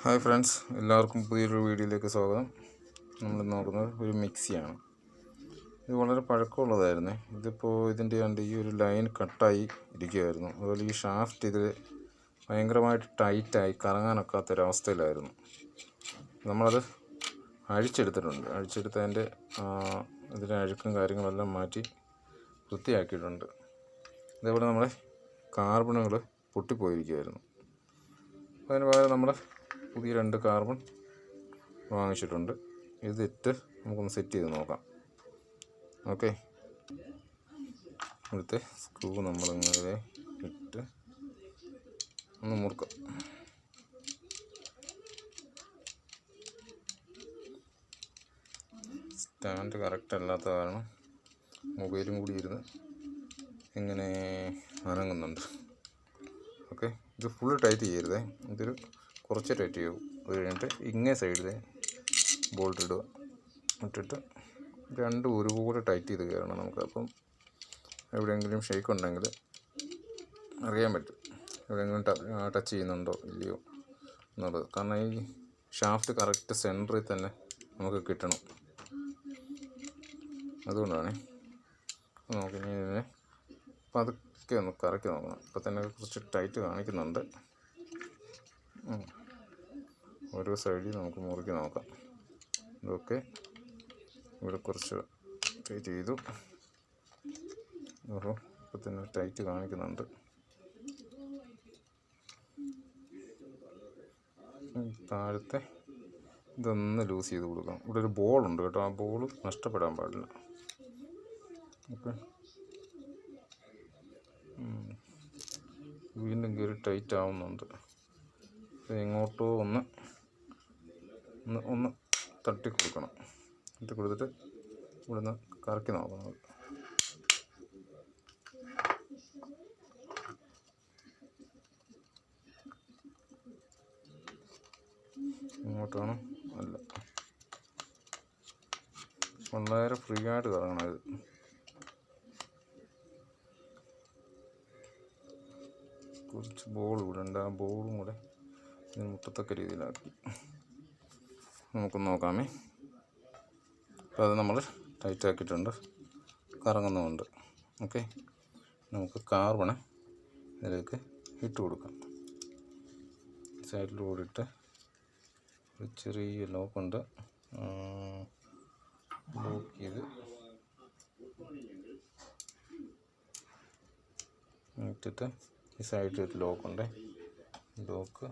Hi friends, എല്ലാവർക്കും പുതിയൊരു വീഡിയോയിലേക്ക് സ്വാഗതം. നമ്മൾ നോക്കുന്നത് ഒരു മിക്സിയാണ്. ഇത് വളരെ പഴക്കമുള്ളതായിരുന്നു. ഇതിപ്പോൾ ഇതിൻ്റെ ഈ ഒരു ലൈൻ കട്ടായി ഇരിക്കുമായിരുന്നു. അതുപോലെ ഈ ഷാഫ്റ്റ് ഇതിൽ ഭയങ്കരമായിട്ട് ടൈറ്റായി കറങ്ങാനൊക്കാത്തൊരവസ്ഥയിലായിരുന്നു. നമ്മളത് അഴിച്ചെടുത്തിട്ടുണ്ട്. അഴിച്ചെടുത്തതിൻ്റെ ഇതിൻ്റെ അഴുക്കും കാര്യങ്ങളെല്ലാം മാറ്റി വൃത്തിയാക്കിയിട്ടുണ്ട്. ഇതേപോലെ നമ്മളെ കാർബണുകൾ പൊട്ടിപ്പോയിരിക്കുമായിരുന്നു. അതിന് പകരം നമ്മൾ പുതിയ 2 കാർബൺ വാങ്ങിച്ചിട്ടുണ്ട്. ഇതിട്ട് നമുക്കൊന്ന് സെറ്റ് ചെയ്ത് നോക്കാം. ഓക്കെ, ഇവിടുത്തെ സ്ക്രൂ നമ്മളിങ്ങനെ ഇട്ട് ഒന്ന് മുറുക്കാം. സ്റ്റാൻഡ് കറക്റ്റ് അല്ലാത്ത കാരണം മൊബൈലും കൂടി ഇരുന്ന് ഇങ്ങനെ അനങ്ങുന്നുണ്ട്. ഓക്കെ, ഇത് ഫുൾ ടൈറ്റ് ചെയ്യരുതേ, ഇതൊരു കുറച്ച് ടൈറ്റ് ചെയ്യും. അത് കഴിഞ്ഞിട്ട് ഇങ്ങേ സൈഡിൽ ബോൾട്ട് ഇടുക, ഇട്ടിട്ട് രണ്ടും ഒരുപോലെ ടൈറ്റ് ചെയ്ത് കയറണം നമുക്ക്. അപ്പം എവിടെയെങ്കിലും ഷേക്ക് ഉണ്ടെങ്കിൽ അറിയാൻ പറ്റും എവിടെയെങ്കിലും ടച്ച് ചെയ്യുന്നുണ്ടോ ഇല്ലയോ എന്നുള്ളത്. കാരണം ഈ ഷാഫ്റ്റ് കറക്റ്റ് സെൻറ്ററിൽ തന്നെ നമുക്ക് കിട്ടണം. അതുകൊണ്ടാണ് നമുക്ക് ഇനി ഇതിനെ പതുക്കെ ഒന്ന് കറക്കി നോക്കണം. ഇപ്പം തന്നെ കുറച്ച് ടൈറ്റ് കാണിക്കുന്നുണ്ട്. ഓരോ സൈഡിൽ നമുക്ക് മുറുക്കി നോക്കാം. ഇതൊക്കെ ഇവിടെ കുറച്ച് ടൈറ്റ് ചെയ്തു. ഓഹോ, ഇപ്പം തന്നെ ടൈറ്റ് കാണിക്കുന്നുണ്ട്. താഴത്തെ ഇതൊന്ന് ലൂസ് ചെയ്ത് കൊടുക്കണം. ഇവിടെ ഒരു ബോളുണ്ട് കേട്ടോ, ആ ബോൾ നഷ്ടപ്പെടാൻ പാടില്ല. ഓക്കെ, വീണ്ടും കയറി ടൈറ്റ് ആവുന്നുണ്ട്. എങ്ങോട്ടോ ഒന്ന് തട്ടി കൊടുക്കണം. തട്ടി കൊടുത്തിട്ട് ഇവിടുന്ന് കറക്കി നോക്കണം. ഇങ്ങോട്ടാണ് അല്ല, വളരെ ഫ്രീ ആയിട്ട് കറങ്ങണം. ഇത് കുറച്ച് ബോൾ ഇവിടെ ഉണ്ട്, ആ ബോളും കൂടെ ഇതിന് മുട്ടത്തക്ക രീതിയിലാക്കി നമുക്കൊന്ന് നോക്കാമേ. അപ്പോൾ അത് നമ്മൾ ടൈറ്റ് ആക്കിയിട്ടുണ്ട്, കറങ്ങുന്നുമുണ്ട്. ഓക്കെ, നമുക്ക് കാർബണ് ഇതിലേക്ക് ഇട്ട് കൊടുക്കാം. സൈഡിലൂടെ ഇട്ട് ഒരു ചെറിയ ലോക്കുണ്ട്, ലോക്ക് ചെയ്ത് ഇട്ടിട്ട് ഈ സൈഡിൽ ഒരു ലോക്കുണ്ട്. ലോക്ക്